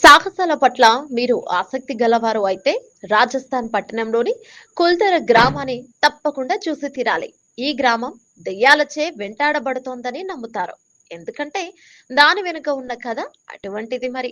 సాహసాల పట్ల మీరు ఆసక్తి గలవారు అయితే రాజస్థాన్ పట్టణంలోని కుల్దర గ్రామాన్ని తప్పకుండా చూసి తీరాలి. ఈ గ్రామం దెయ్యాలచే వెంటాడబడుతోందని నమ్ముతారు. ఎందుకంటే దాని వెనుక ఉన్న కథ అటువంటిది మరి.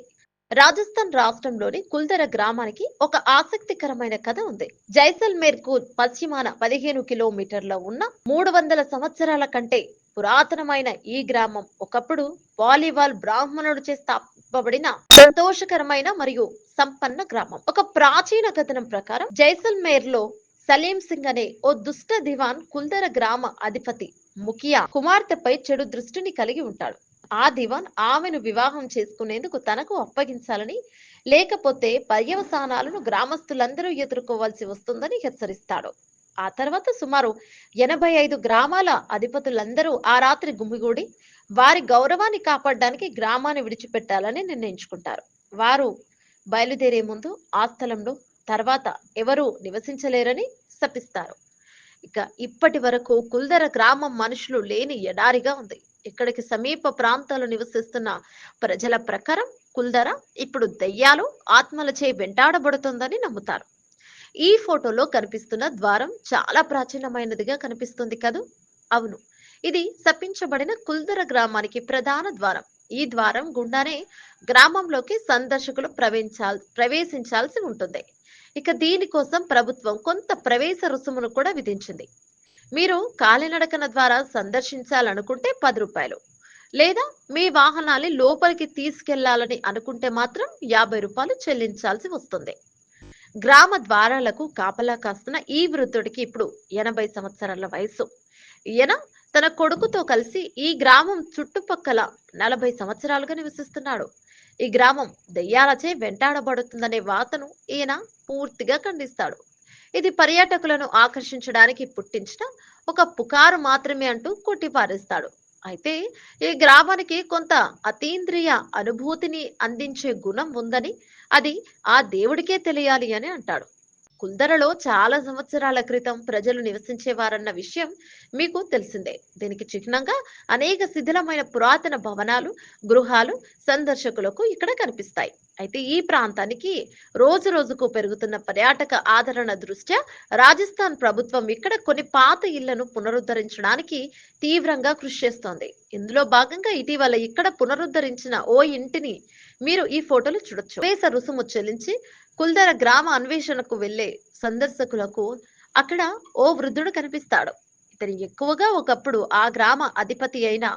రాజస్థాన్ రాష్ట్రంలోని కుల్దర గ్రామానికి ఒక ఆసక్తికరమైన కథ ఉంది. జైసల్మేర్ కు పశ్చిమాన 15 కిలోమీటర్ల ఉన్న 300 సంవత్సరాల కంటే పురాతనమైన ఈ గ్రామం ఒకప్పుడు వాలీబాల్ బ్రాహ్మణుడిచే స్థాపింపబడిన సంతోషకరమైన మరియు సంపన్న గ్రామం. ఒక ప్రాచీన కథనం ప్రకారం జైసల్మేర్ లో సలీం సింగ్ అనే ఓ దుష్ట దివాన్ కుల్దర గ్రామ అధిపతి ముఖియా కుమార్తెపై చెడు దృష్టిని కలిగి ఉంటాడు. ఆ దివాన్ ఆమెను వివాహం చేసుకునేందుకు తనకు అప్పగించాలని, లేకపోతే పర్యవసానాలను గ్రామస్తులందరూ ఎదుర్కోవాల్సి వస్తుందని హెచ్చరిస్తాడు. ఆ తర్వాత సుమారు 85 గ్రామాల అధిపతులందరూ ఆ రాత్రి గుమిగూడి వారి గౌరవాన్ని కాపాడడానికి గ్రామాన్ని విడిచిపెట్టాలని నిర్ణయించుకుంటారు. వారు బయలుదేరే ముందు ఆ స్థలంలో తర్వాత ఎవరూ నివసించలేరని శపిస్తారు. ఇక ఇప్పటి వరకు కుల్దర గ్రామం మనుషులు లేని ఎడారిగా ఉంది. ఇక్కడికి సమీప ప్రాంతాల్లో నివసిస్తున్న ప్రజల ప్రకారం కుల్దర ఇప్పుడు దెయ్యాలు ఆత్మలచే వెంటాడబడుతుందని నమ్ముతారు. ఈ ఫోటోలో కనిపిస్తున్న ద్వారం చాలా ప్రాచీనమైనదిగా కనిపిస్తుంది కదూ? అవును, ఇది శపించబడిన కుల్దర గ్రామానికి ప్రధాన ద్వారం. ఈ ద్వారం గుండానే గ్రామంలోకి సందర్శకులు ప్రవేశించాల్సి ఉంటుంది. ఇక దీనికోసం ప్రభుత్వం కొంత ప్రవేశ రుసుమును కూడా విధించింది. మీరు కాలినడకన ద్వారా సందర్శించాలనుకుంటే 10 రూపాయలు, లేదా మీ వాహనాన్ని లోపలికి తీసుకెళ్లాలని అనుకుంటే మాత్రం 50 రూపాయలు చెల్లించాల్సి వస్తుంది. గ్రామ ద్వారాలకు కాపలా కాస్తున్న ఈ వృద్ధుడికి ఇప్పుడు 80 సంవత్సరాల వయసు. ఈయన తన కొడుకుతో కలిసి ఈ గ్రామం చుట్టుపక్కల 40 సంవత్సరాలుగా నివసిస్తున్నాడు. ఈ గ్రామం దెయ్యాలచే వెంటాడబడుతుందనే వార్తను ఈయన పూర్తిగా ఖండిస్తాడు. ఇది పర్యాటకులను ఆకర్షించడానికి పుట్టించిన ఒక పుకారు మాత్రమే అంటూ కొట్టిపారేస్తాడు. అయితే ఈ గ్రామానికి కొంత అతీంద్రియ అనుభూతిని అందించే గుణం ఉందని, అది ఆ దేవుడికే తెలియాలి అని అంటాడు. కుల్దరలో చాలా సంవత్సరాల క్రితం ప్రజలు నివసించేవారన్న విషయం మీకు తెలిసిందే. దీనికి చిహ్నంగా అనేక శిథిలమైన పురాతన భవనాలు, గృహాలు సందర్శకులకు ఇక్కడ కనిపిస్తాయి. అయితే ఈ ప్రాంతానికి రోజు రోజుకు పెరుగుతున్న పర్యాటక ఆదరణ దృష్ట్యా రాజస్థాన్ ప్రభుత్వం ఇక్కడ కొన్ని పాత ఇళ్లను పునరుద్ధరించడానికి తీవ్రంగా కృషి చేస్తోంది. ఇందులో భాగంగా ఇటీవల ఇక్కడ పునరుద్ధరించిన ఓ ఇంటిని మీరు ఈ ఫోటోలు చూడొచ్చు. ప్రవేశ రుసుము చెల్లించి కుల్దర గ్రామ అన్వేషణకు వెళ్లే సందర్శకులకు అక్కడ ఓ వృద్ధుడు కనిపిస్తాడు. ఇతను ఎక్కువగా ఒకప్పుడు ఆ గ్రామ అధిపతి అయిన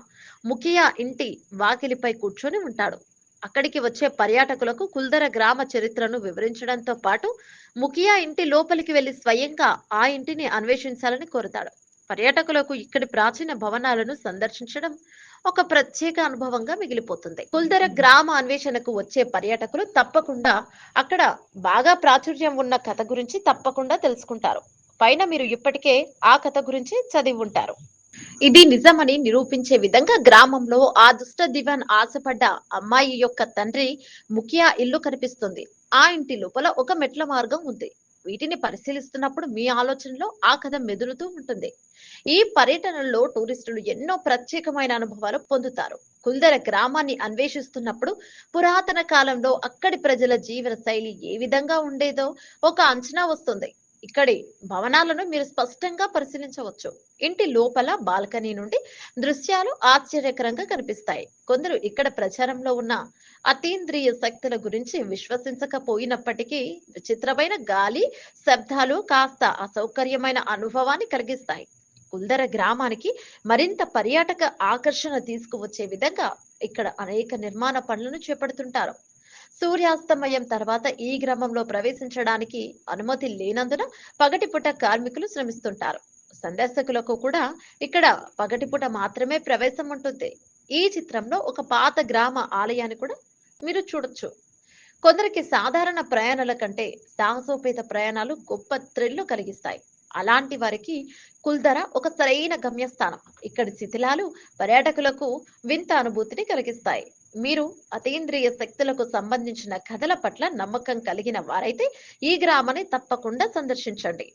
ముఖియా ఇంటి వాకిలిపై కూర్చొని ఉంటాడు. అక్కడికి వచ్చే పర్యాటకులకు కుల్దర గ్రామ చరిత్రను వివరించడంతో పాటు ముఖియా ఇంటి లోపలికి వెళ్లి స్వయంగా ఆ ఇంటిని అన్వేషించాలని కోరుతాడు. పర్యాటకులకు ఇక్కడి ప్రాచీన భవనాలను సందర్శించడం ఒక ప్రత్యేక అనుభవంగా మిగిలిపోతుంది. కుల్దర గ్రామ అన్వేషణకు వచ్చే పర్యాటకులు తప్పకుండా అక్కడ బాగా ప్రాచుర్యం ఉన్న కథ గురించి తప్పకుండా తెలుసుకుంటారు. పైన మీరు ఇప్పటికే ఆ కథ గురించి చదివి ఉంటారు. ఇది నిజమని నిరూపించే విధంగా గ్రామంలో ఆ దుష్ట దివాన్ ఆశపడ్డ అమ్మాయి యొక్క తండ్రి ముఖియా ఇల్లు కనిపిస్తుంది. ఆ ఇంటి లోపల ఒక మెట్ల మార్గం ఉంది. వీటిని పరిశీలిస్తున్నప్పుడు మీ ఆలోచనలో ఆ కథ మెదులుతూ ఉంటుంది. ఈ పర్యటనలో టూరిస్టులు ఎన్నో ప్రత్యేకమైన అనుభవాలు పొందుతారు. కుల్దర గ్రామాన్ని అన్వేషిస్తున్నప్పుడు పురాతన కాలంలో అక్కడి ప్రజల జీవన శైలి ఏ విధంగా ఉండేదో ఒక అంచనా వస్తుంది. ఇక్కడి భవనాలను మీరు స్పష్టంగా పరిశీలించవచ్చు. ఇంటి లోపల బాల్కనీ నుండి దృశ్యాలు ఆశ్చర్యకరంగా కనిపిస్తాయి. కొందరు ఇక్కడ ప్రచారంలో ఉన్న అతీంద్రియ శక్తుల గురించి విశ్వసించకపోయినప్పటికీ విచిత్రమైన గాలి, శబ్దాలు కాస్త అసౌకర్యమైన అనుభవాన్ని కలిగిస్తాయి. కుల్దర గ్రామానికి మరింత పర్యాటక ఆకర్షణ తీసుకువచ్చే విధంగా ఇక్కడ అనేక నిర్మాణ పనులను చేపడుతుంటారు. సూర్యాస్తమయం తర్వాత ఈ గ్రామంలో ప్రవేశించడానికి అనుమతి లేనందున పగటిపూట కార్మికులు శ్రమిస్తుంటారు. సందర్శకులకు కూడా ఇక్కడ పగటిపూట మాత్రమే ప్రవేశం ఉంటుంది. ఈ చిత్రంలో ఒక పాత గ్రామ ఆలయాన్ని కూడా మీరు చూడొచ్చు. కొందరికి సాధారణ ప్రయాణాల కంటే సాహసోపేత ప్రయాణాలు గొప్ప థ్రిల్లు కలిగిస్తాయి. అలాంటి వారికి కుల్దర ఒక సరైన గమ్యస్థానం. ఇక్కడి శిథిలాలు పర్యాటకులకు వింత అనుభూతిని కలిగిస్తాయి. మీరు అతీంద్రియ శక్తులకు సంబంధించిన కథల పట్ల నమ్మకం కలిగిన వారైతే ఈ గ్రామాన్ని తప్పకుండా సందర్శించండి.